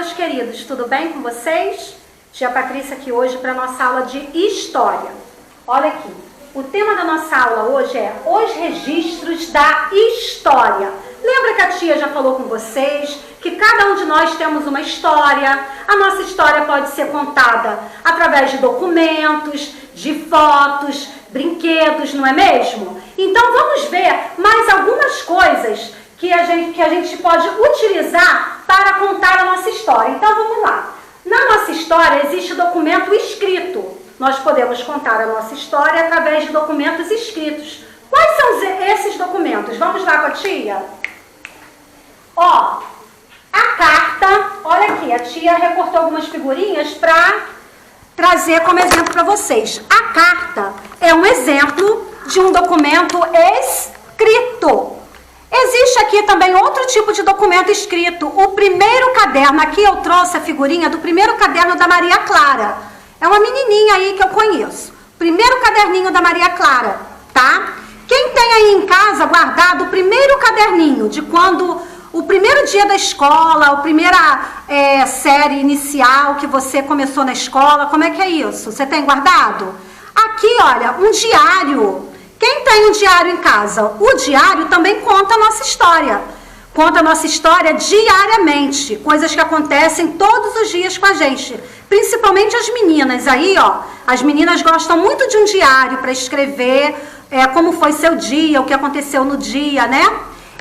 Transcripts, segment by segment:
meus queridos, tudo bem com vocês? Tia Patrícia aqui hoje para a nossa aula de História. Olha aqui, o tema da nossa aula hoje é os registros da história. Lembra que a tia já falou com vocês que cada um de nós temos uma história? A nossa história pode ser contada através de documentos, de fotos, brinquedos, não é mesmo? Então vamos ver mais algumas coisas que a gente pode utilizar para contar a nossa história. Então vamos lá. Na nossa história existe documento escrito. Nós podemos contar a nossa história através de documentos escritos. Quais são esses documentos? Vamos lá com a tia? Ó, a carta, olha aqui, a tia recortou algumas figurinhas para trazer como exemplo para vocês. A carta é um exemplo de um documento escrito. Existe aqui também outro tipo de documento escrito. O primeiro caderno, aqui eu trouxe a figurinha do primeiro caderno da Maria Clara. É uma menininha aí que eu conheço. Primeiro caderninho da Maria Clara, tá? Quem tem aí em casa guardado o primeiro caderninho de quando o primeiro dia da escola, a primeira série inicial que você começou na escola, como é que é isso? Você tem guardado? Aqui, olha, um diário. Quem tem um diário em casa? O diário também conta a nossa história. Conta a nossa história diariamente. Coisas que acontecem todos os dias com a gente. Principalmente as meninas. Aí, ó, as meninas gostam muito de um diário para escrever como foi seu dia, o que aconteceu no dia, né?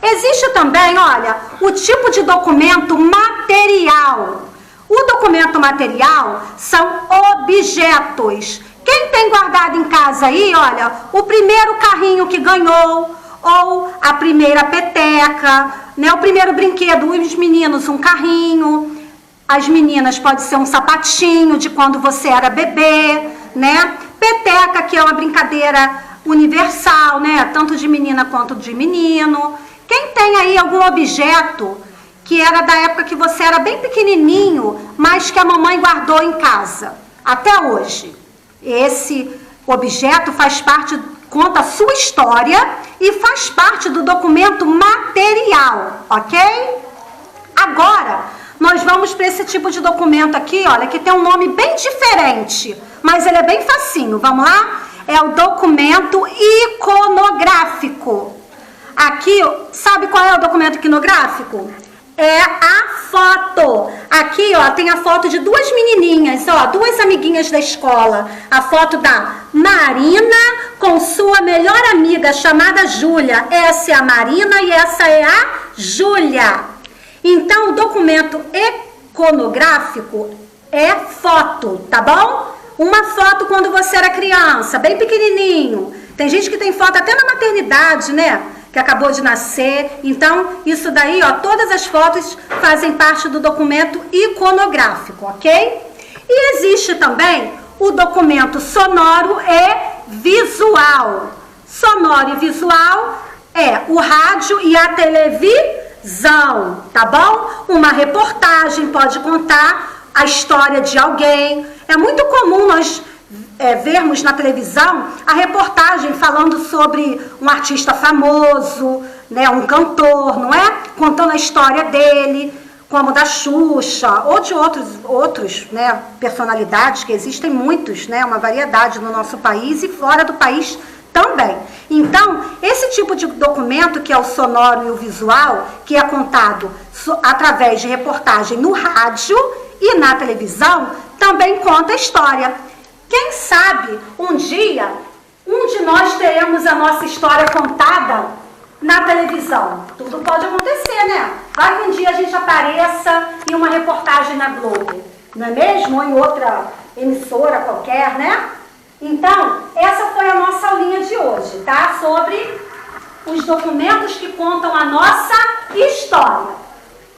Existe também, olha, o tipo de documento material. O documento material são objetos. Quem tem guardado em casa aí, olha, o primeiro carrinho que ganhou, ou a primeira peteca, né? O primeiro brinquedo, os meninos um carrinho, as meninas pode ser um sapatinho de quando você era bebê, né? Peteca, que é uma brincadeira universal, né? Tanto de menina quanto de menino. Quem tem aí algum objeto que era da época que você era bem pequenininho, mas que a mamãe guardou em casa, até hoje? Esse objeto faz parte, conta a sua história e faz parte do documento material, ok? Agora, nós vamos para esse tipo de documento aqui, olha, que tem um nome bem diferente, mas ele é bem facinho, vamos lá? É o documento iconográfico. Aqui, sabe qual é o documento iconográfico? É a foto. Aqui, ó, tem a foto de duas menininhas, ó, duas amiguinhas da escola. A foto da Marina com sua melhor amiga chamada Júlia. Essa é a Marina e essa é a Júlia. Então, o documento iconográfico é foto, tá bom? Uma foto quando você era criança, bem pequenininho. Tem gente que tem foto até na maternidade, né? Que acabou de nascer. Então, isso daí, ó, todas as fotos fazem parte do documento iconográfico, ok? E existe também o documento sonoro e visual. Sonoro e visual é o rádio e a televisão, tá bom? Uma reportagem pode contar a história de alguém. É muito comum nós vermos na televisão a reportagem falando sobre um artista famoso, né, um cantor, não é? Contando a história dele, como da Xuxa, ou de outros, né, personalidades, que existem muitos, né, uma variedade no nosso país e fora do país também. Então, esse tipo de documento, que é o sonoro e o visual, que é contado através de reportagem no rádio e na televisão, também conta a história. Quem sabe, um dia, um de nós teremos a nossa história contada na televisão. Tudo pode acontecer, né? Vai que um dia a gente apareça em uma reportagem na Globo, não é mesmo? Ou em outra emissora qualquer, né? Então, essa foi a nossa aulinha de hoje, tá? Sobre os documentos que contam a nossa história.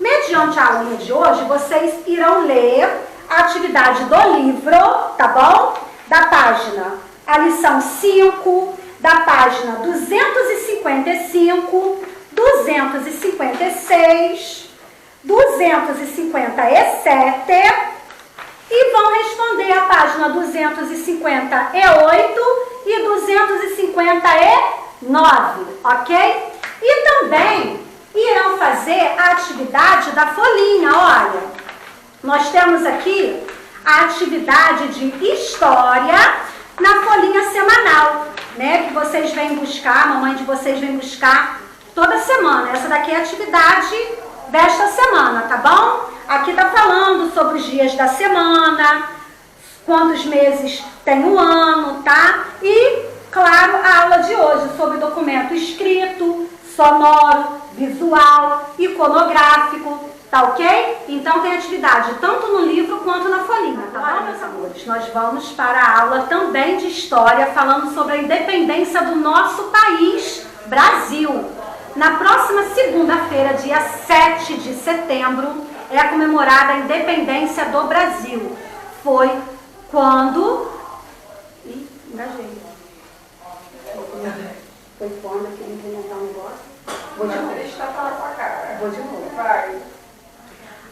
Mediante a aulinha de hoje, vocês irão ler a atividade do livro, tá bom? Da página, a lição 5, da página 255, 256, 257 e vão responder a página 258 e 259, ok? E também irão fazer a atividade da folhinha, olha. Nós temos aqui a atividade de história na folhinha semanal, né? Que vocês vêm buscar, a mamãe de vocês vem buscar toda semana. Essa daqui é a atividade desta semana, tá bom? Aqui tá falando sobre os dias da semana, quantos meses tem o ano, tá? E, claro, a aula de hoje sobre documento escrito, sonoro, visual, iconográfico, tá ok? Então tem atividade tanto no livro quanto na folhinha, tá bom, meus amores? Nós vamos para a aula também de história, falando sobre a independência do nosso país, Brasil. Na próxima segunda-feira, dia 7 de setembro, é comemorada a independência do Brasil. Foi quando... Ih, engajei. Foi quando que ele implementou um negócio? Vou de novo. Vou de novo. Vai.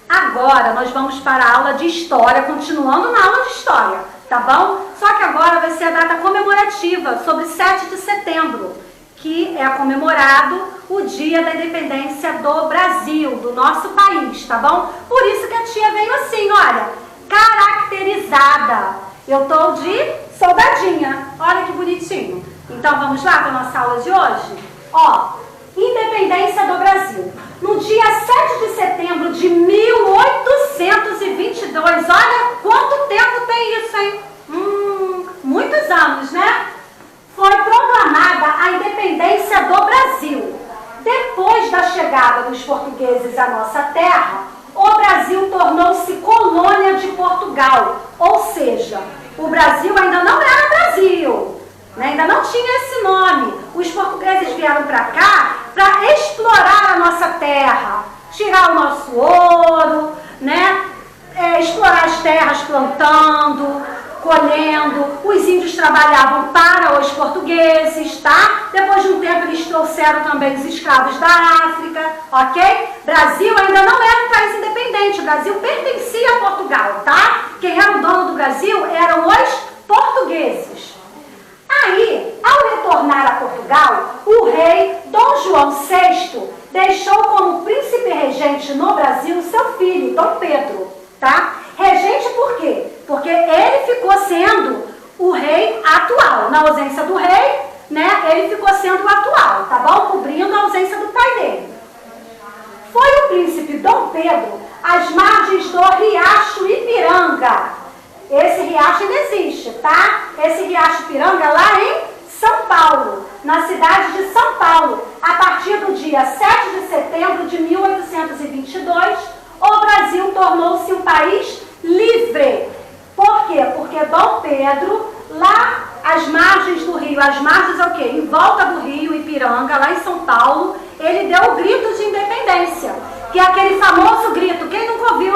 Agora nós vamos para a aula de história, continuando na aula de história, tá bom? Só que agora vai ser a data comemorativa, sobre 7 de setembro, que é comemorado o dia da independência do Brasil, do nosso país, tá bom? Por isso que a tia veio assim, olha, caracterizada. Eu tô de soldadinha, olha que bonitinho. Então vamos lá para a nossa aula de hoje? Ó, independência do Brasil. No dia 7 de setembro de 1822, olha quanto tempo tem isso, hein? Muitos anos, né? Foi proclamada a independência do Brasil. Depois da chegada dos portugueses à nossa terra, o Brasil tornou-se colônia de Portugal. Ou seja, o Brasil ainda não era Brasil, né? Ainda não tinha esse nome. Os portugueses vieram para cá para explorar a nossa terra, tirar o nosso ouro, né? Explorar as terras plantando, colhendo. Os índios trabalhavam para os portugueses, tá? Depois de um tempo eles trouxeram também os escravos da África, ok? Brasil ainda não era um país independente, o Brasil pertencia a Portugal, tá? Quem era o dono do Brasil eram os portugueses. Aí, ao retornar a Portugal, o rei Dom João VI deixou como príncipe regente no Brasil seu filho, Dom Pedro, tá? Regente por quê? Porque ele ficou sendo o rei atual. Na ausência do rei, né, ele ficou sendo o atual, tá bom? Cobrindo a ausência do pai dele. Foi o príncipe Dom Pedro às margens do Riacho Ipiranga. Esse riacho ainda existe, tá? Esse riacho Ipiranga lá em São Paulo, na cidade de São Paulo. A partir do dia 7 de setembro de 1822, o Brasil tornou-se um país livre. Por quê? Porque Dom Pedro, lá às margens do rio, às margens é o quê? Em volta do rio Ipiranga, lá em São Paulo, ele deu o grito de independência, que é aquele famoso grito. Quem nunca ouviu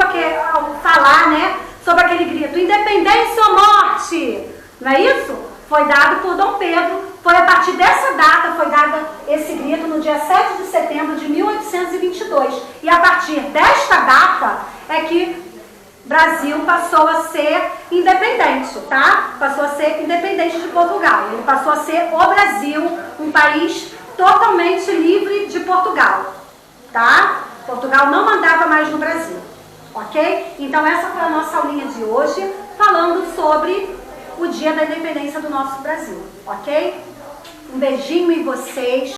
falar, né, sobre aquele grito, independência ou morte? Não é isso? Foi dado por Dom Pedro. Foi a partir dessa data, foi dado esse grito no dia 7 de setembro de 1822. E a partir desta data é que Brasil passou a ser independente, tá? Passou a ser independente de Portugal. Ele passou a ser o Brasil, um país totalmente livre de Portugal, tá? Portugal não mandava mais no Brasil, ok? Então essa foi a nossa aulinha de hoje, falando sobre o dia da independência do nosso Brasil, ok? Um beijinho em vocês.